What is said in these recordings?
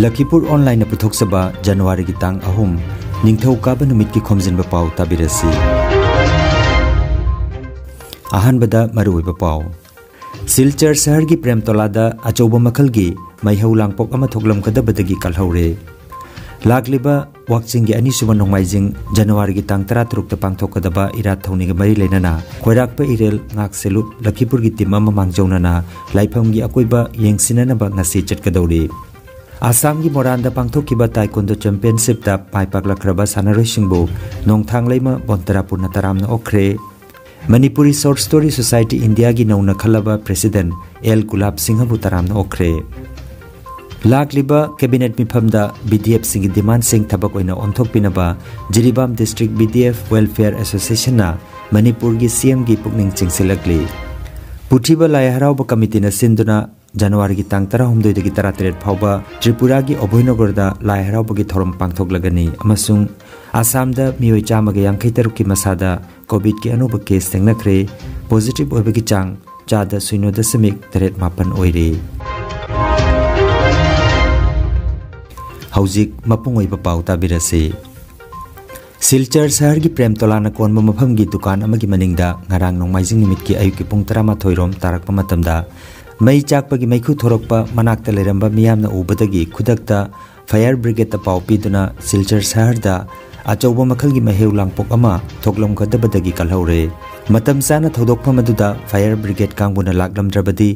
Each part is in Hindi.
लखीपुर ऑनलाइन पुथोक्सबा जनवरी की तांग अहुम निंगथौ काबा नुमित की खोमजिनबा पाव ताबिरसी अहानबदा मरुइबा पाव सिलचर शहर की प्रेमतोलादा अचौबा मखल की मैहौ लांगपोक अमा थोकलमकदबदगी कलहौरे लाकलिबा वाकचिंग की अनिसुबा नोंमाइजिंग जनवरी की तांग 13 पांगथोकदबा इरात थौनिग मरी लेनना खोराकपा इरेल ngakselup लखीपुर की टीम अमा मांगजौनना लाइफम की अकोइबा येंगसिननबा ngasi चटकदौरी आसाम की मोरानदा पांगथोकिबा ताइकोंडो चैंपियनशिप दा पाइपाकलख्रबा सानारोइसिंगबो नोंथांगलेमा बोंतरापुरना तरामना ओख्रे Manipuri short story society India की नौना खलबा प्रेसिडेंट एल गुलाब सिंह बु तरामना ओख्रे लाकलिबा कैबिनेट मिफमदा बीडीएफ सिंह डिमांड सिंह थबक ओइना ओंथोकपिनबा Jiribam district BDF welfare association ना मणिपुर की सीएम की पुकनिंग चिंगसिलकली पुथिबा लायहराउबा कमिटी ना सिंदुना जनवरी की तांग 13 की 13 फाउबा त्रिपुरा की अभयनगरदा लायहराउबा की थोरम पांगथोकलगनी अमसुंग आसामदा मियोय चामगा 53 की मसादा कोविड की अनोबा केस थेंगनख्रे पॉजिटिव ओइबगी चांग 4.0.8 ओइरे हौजिक मपुंग ओइबा पाउ ताबिरसे सिलचर शहर की प्रेमतोलाना कोनबा मफम की दुकान अमगी मनिंगदा ngarang नोंमाइजिंग निमित की अयुकी पुंग 13 रोम तारकपा मतमदा मई चाकपगी मैखु थोरकपा मनाक्ता लेरंबा मियामना उबदगी खुदक्ता फायर ब्रिगेड पाउ पीदुना सिलचर शहरदा अचौबा मखल की महेउ लांगपोक अमा थोकलमकदबदगी कलहौरे मतम चाना थौदोकफम अदुदा फायर ब्रिगेड कांगबुना लाकलमद्रबदी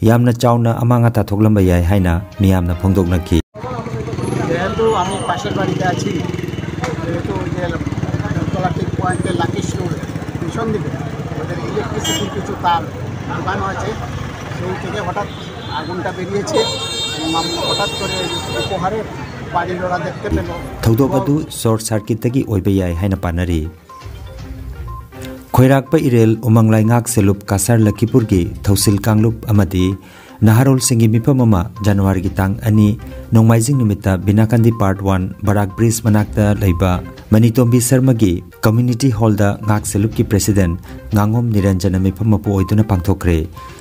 यामना चावना अमांगाता थोकलमबा याय हाइना मियामना फोंदोकनखी जेहेतु आमी पाशेर बाड़ीते आछि जेहेतु जे तोलाटिक पॉइंटे लाकी स्टोर पिछन दिके ওদের ইলেকট্রিসিটি কিছু তার লাগানো আছে সেই থেকে হঠাৎ আগুনটা বেরিয়েছে এবং হঠাৎ করে উপহারে বাড়ির ওরা দেখতে পেল थौदोक अदु शॉर्ट सर्किट तगी ओइबा याय हाइना पानरी खोइराकपा इरेल उमंगलाई ngak selup kasar लखीपुर की थौसिल कांगलुप अमदी नाहरोल सिंगी मिफम अमा जनवरी की तांग अनि नोंमाइजिंग निमित्ता बिनाकंदी पार्ट 1 बराक ब्रिज मनाक्ता लैबा मनितोंबी शर्मा की कम्युनिटी हॉल दा ngak selup की प्रेसिडेंट nganगोम निरंजन मिफम मपु ओइदुना पांगथोकरे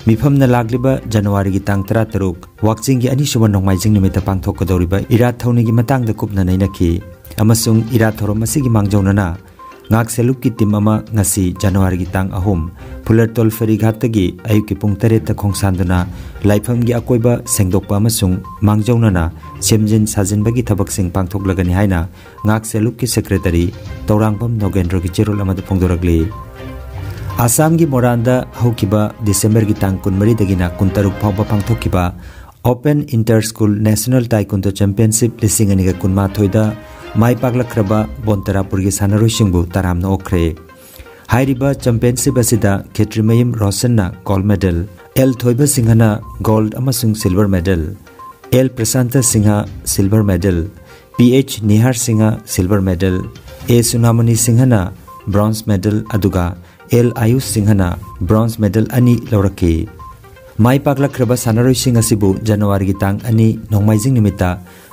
मिफम न लागलिबा जनवरी की तांग 13 वाकचिंग की अनिसुबा नोंमाइजिंग निमित्ता पांगथोकदौरिबा इरात थौनी की Matang the कुपना नैनखी अमसुंग इरात theorem मसिगी मांगजौनना ngak selup की टीम अमा ngasi जनवरी की तांग अहुम फुलरतोल फेरीघाटगी अयुकी पुंग 3 खोंगसानदुना लाइफम की अकोइबा सेंगदोकपा अमसुंग मांगजौनना सेमजिन साजिनबगी थबकसिंग पांगथोकलगनी हाइना ngak selup की सेक्रेटरी तौरांगबम नोगेंद्र की चेरोल अमद फोंदोरगली आसाम की मोरानदा हौकिबा दिसंबर की तांग 13 दगिना 13 फाउबा पांगथोकिबा open inter school national taekwondo championship लिसिंग अनिगा 19 माई पागलख्रबा बोंतरापुर की सानारोइसिंगबु तरामना ओख्रे हाइरिबा चैंपियनशिप असिदा खेत्रिमयम रोशनना गोल्ड मेडल एल थोइबा सिंहना गोल्ड अमसुंग silver medal L Prashant Singh silver medal PH Nihar Singh silver medal A Sunamani सिंहना ब्रॉन्ज मेडल अदुगा एल आयुष सिंहना ब्रॉन्ज मेडल अनि लौरकी माई पागलख्रबा सानारोइसिंग असिबु जनवरी की तांग अनि नोंमाइजिंग निमित्ता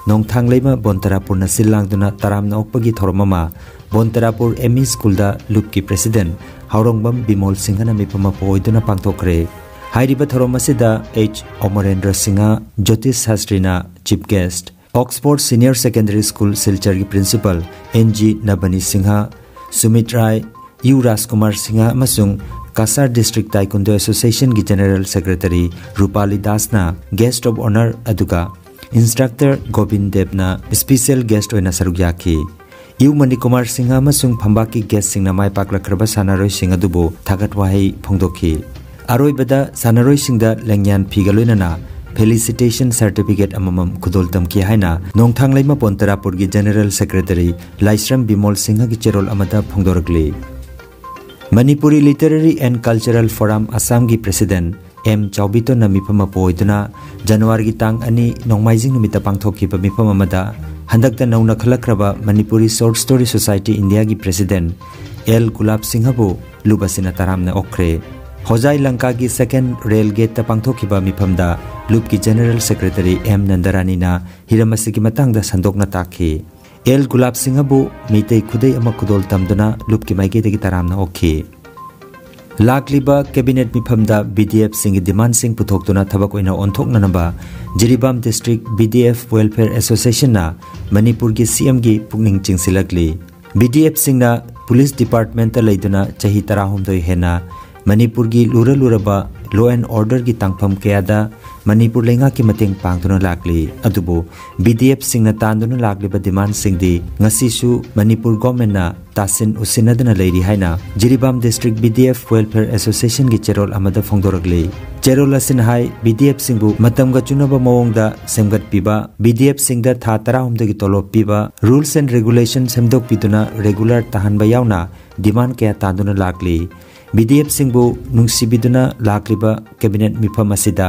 नोंथांगलेमा बोंतरापुर न सिल्लांगदुना तरामना ओकपगी थोरममा बोंतरापुर एमई स्कूल दा लुप की प्रेसिडेंट हाउरंगबम बिमोल सिंहना मिफम पोइदुना पांगथोकरे हाइरिबा थोरमसिदा एच अमरेंद्र सिंह ज्योतिष शास्त्रीना chief guest Oxford senior secondary school Silchar की principal NG Nabani Singh Sumit Rai U Rajkumar Singh अमसुंग कासार डिस्ट्रिक्ट ताइकोंडो एसोसिएशन की जनरल सेक्रेटरी रूपाली दासना गेस्ट ऑफ ऑनर अदुगा इंस्ट्रक्टर गोविंद देवना स्पेशल गेस्ट ओइना सरुक याखी यू मणि कुमार सिंह अमसुंग फंबाकी गेस्ट सिंगना माय पाकलख्रबा सानारोइ सिंह अदुबो थागत वाहै फोंदोखी अरोइबदा सानारोइ सिंहदा लेंग्यान फिगलोइनाना फेलिसिटेशन सर्टिफिकेट अममम खुदोल तमकी हाइना नोंथांगलेमा बोंतरापुर की जनरल सेक्रेटरी लाइश्रम बिमोल सिंह की चेरोल अमदा फोंदोरगली Manipuri literary and cultural forum Assam की प्रेसिडेंट एम चौबितो न मिफम पोइदुना जनवरी की तांग अनि नोंमाइजिंग निमित्ता पांगथोकिबा मिफम अमदा हंदकता नौना खलख्रबा Manipuri short story society India की प्रेसिडेंट एल गुलाब सिंहबु लुबसिना तरामना ओख्रे होजाई लंका की सेकेंड रेल गेट पांगथोकिबा मिफमदा लुप की जनरल सेक्रेटरी एम नंदरानीना हिरमसी की मतंगदा संदोकना ताखी एल गुलाब सिंहबु मीतै खुदै अमा खुदोल तमदुना लुप की माइगेदगी तरामना ओखी लाकलिबा कैबिनेट मिफमदा बीडीएफ सिंह डिमांड सिंह पुथोक्तुना थबक ओइना ओंथोकननबा Jiribam district BDF welfare association ना मणिपुर की सीएम की पुकनिंग चिंगसिलकली बीडीएफ सिंह पुलिस डिपार्टमेंट लेदुना चाही 13 हेना मणिपुर की लुरबा लॉ एंड ऑर्डर की तांगफम कयादा मणिपुर लेंगा की मतेंग पांगदुना लाकली अदुबो बीडीएफ सिंह तांदुना लाकलिबा डिमांड सिंगदी ngasisu मणिपुर गवर्नमेंट ना तासिन उसिनदना लेरी हाइना Jiribam district BDF welfare association की चेरोल अमदा फोंदोरगले चेरोल असिन हाई बीडीएफ सिंगबु मतमगा चुनबा मवोंगदा सेमगत पिबा बीडीएफ सिंगदा था 13 की तोलोप पिबा रूल्स एंड रेगुलेशन सेमदोक पिदुना रेगुलर तहनबा यावना डिमांड कया तांदुना लाकली बीडीएफ सिंगबु नुंसिबिदुना लाकलिबा कैबिनेट मिफम असिदा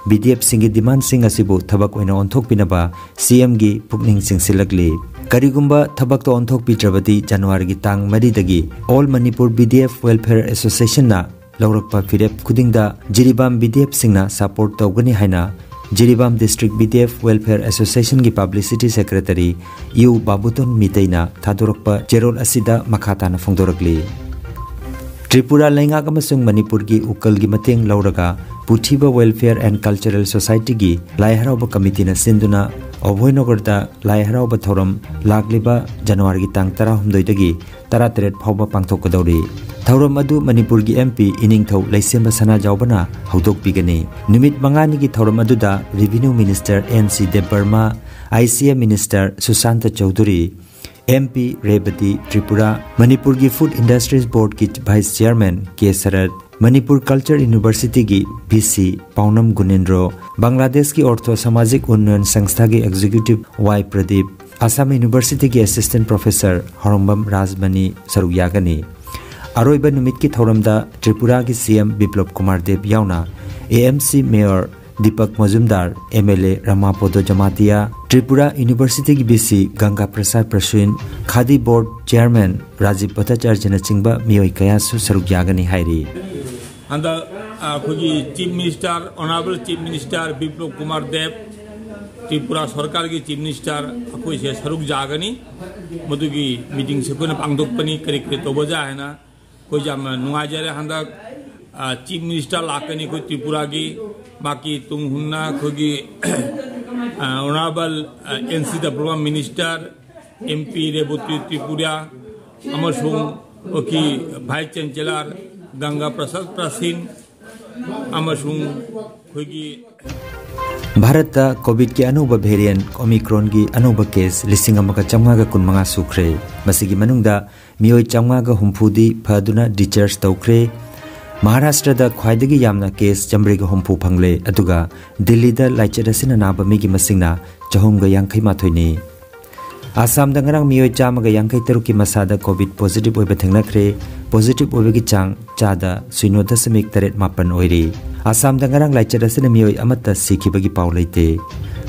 बीडीएफ सिंगी डिमांड सिंग असिबु थबक ओइना ओंथोकपिनबा सीएम की पुकनिंग सिंगसिलकली करिगुंबा थबक तो ओंथोकपिद्रबदी जनवरी की तांग 3 दगी all Manipur BDF welfare association ना लौरकपा फिरेप खुदिंगदा जिरीबाम बीडीएफ सिंगना सपोर्ट तौगनी हाइना Jiribam district BDF welfare association की पब्लिसिटी सेक्रेटरी यू बाबुतोन मितैना थादोरकपा चेरोल असिदा मखाताना फोंदोरकली त्रिपुरा लेंगाक अमसुंग मणिपुर की उकल की मतेंग लौरगा पुथिबा वेलफेयर एंड कल्चरल सोसाइटी की लाइहराउबा कमिटी न सिंधुना अभयनगरदा लाइहराउबा थौरम लाकलिबा जनवरी की तांग 13 दगी 13 फाउबा पांथोकदौरी थौरम अदु मणिपुर की एमपी इनिंगथौ लैसेंबा सना जावबना हौदोकपिगनी निमित मंगानी की थौरम अदुदा revenue minister NC Debbarma ICM minister Sushant Chaudhary MP Rewati Tripura Manipur की फूड इंडस्ट्रीज बोर्ड की vice chairman K Sharad Manipur culture university की वीसी पौनम गुनेंद्रो बांग्लादेश की ऑर्थो सामाजिक उन्नयन संस्था के executive Y Pradeep Assam university की असिस्टेंट प्रोफेसर हरंबम राजमणि सरुयागनी अरोइबा नुमित की थौरमदा त्रिपुरा की सीएम बिप्लब कुमार देव यावना AMC mayor Deepak Majumdar MLA Ramapado Jamatia Tripura university की VC Ganga Prasad Prasun Khadi board chairman Rajiv Bhattacharya चिंबा मियोई कयासु सरुक यागनी हाइरी अंदा अखोगी chief minister honourable chief minister Biplab Kumar Deb Tripura सरकार की चीफ मिनिस्टर अखोई से सरुक जागनी मधुगी मीटिंग से कोई पांगदोकपनी करी तो बजा है ना कोई जाम नुआजरे हंदा चीफ मिनिस्टर लाकनी कोई त्रिपुरा की बाकी तुम हुन्ना खोगी honourable NC the program minister MP Rewati Tripura अमसुंग ओकी वाइस चांसलर गंगा प्रसाद प्रसीन अमसुंग खोगी भारत कोविड की अनोबा वेरिएंट ओमिक्रॉन की अनोबा केस 1515 सुख्रे मसिगी मनुंगदा मियोई 550 फदुना डिचार्ज तौख्रे महाराष्ट्र दा ख्वाइदगी यामना केस चमब्रिग होमफु फंगले अदुगा दिल्ली दा लाइचरसिना नाबा मिगी मसिंगना 453 आसाम दंगरंग मियोई 153 की मसादा कोविड पॉजिटिव ओइबा थेंगनाख्रे पॉजिटिव ओइबगी चांग चादा 0.38 ओइरी आसाम दंगरंग लाइचरसिना मियोई अमत्ता सिखिबगी पाउ लेते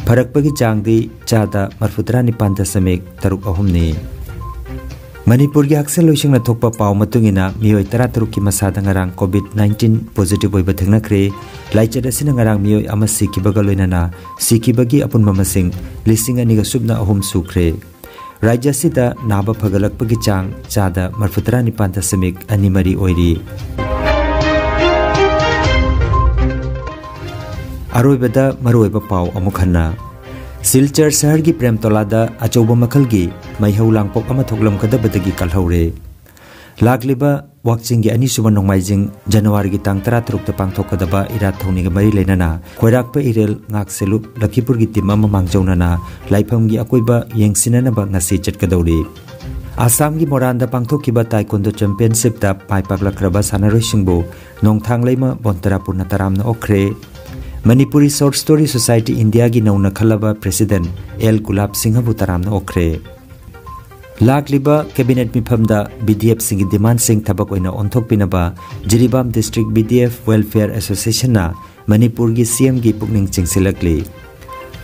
फरकपगी चांगदी चादा 39.3 ने मणिपुर की हक्सेल लोइसिंगना थोकपा पाउ मतुंगिना मियोई 13 की मसादा ngarang COVID-19 पॉजिटिव ओइबा थेंगनाख्रे लाइचरसिना ngarang मियोई अमा सिखिबगा लोइनाना सिखिबगी अपुनमा मसिंग 2,203 सुख्रे राज्य सिदा नाबा फगलकपगी चांग चादा 39.2 ओइरी अरोइबदा मरोइबा पाउ अमुखन्ना सिलचर शहर की प्रेमतोलादा अचौब मखल की मैहौ लांगपोक अमा थोकलमकदबदगी कलहौरे लाकलिबा वाकचिंग की अनिसुब नोंमाइजिंग जनवरी की तांग 13 पांगथोकदबा इरात थौनिग मरी लेनाना खोइराकपा इरेल ngakselup लखीपुर की टीम अमा मांगजौनाना लाइफम की अकोइबा येंगसिननबा ngasi चटकदौरी आसाम की मोरानदा पांगथोकिबा ताइकोंडो चैंपियनशिप दा पाइपाबलक्रबा सानारोइसिंगबो नोंथांगलेमा बोंतरापुरना तरामना ओख्रे Manipuri short story society India की नौना खलबा प्रेसिडेंट एल गुलाब सिंह बुतरामना ओख्रे लाकलिबा कैबिनेट मिफमदा बीडीएफ सिंह डिमांड सिंह थबक ओइना ओंथोकपिनबा Jiribam district BDF welfare association ना मणिपुर की सीएम की पुकनिंग चिंगसिलकली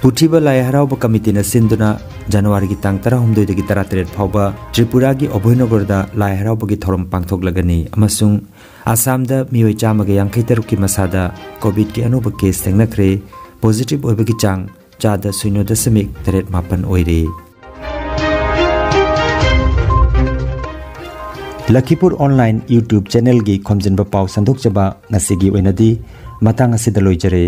पुथिबा लाइहराउबा कमिटी न सिंधुना जनवरी की तांग 13 दगी 13 फाउबा त्रिपुरा की अभयनगरदा लाइहराउबा की थौरम पांगथोकलगनी अमसुंग आसाम दा मियोई 153 की मसादा कोविड की अनोबा केस थेंगनाख्रे पॉजिटिव ओइबगी चांग चादा 0.38 ओइरे लखीपुर ऑनलाइन यूट्यूब चैनल की खोमजिनबा पाव संदोकचबा ngasi gi oinadi matang asida loijare।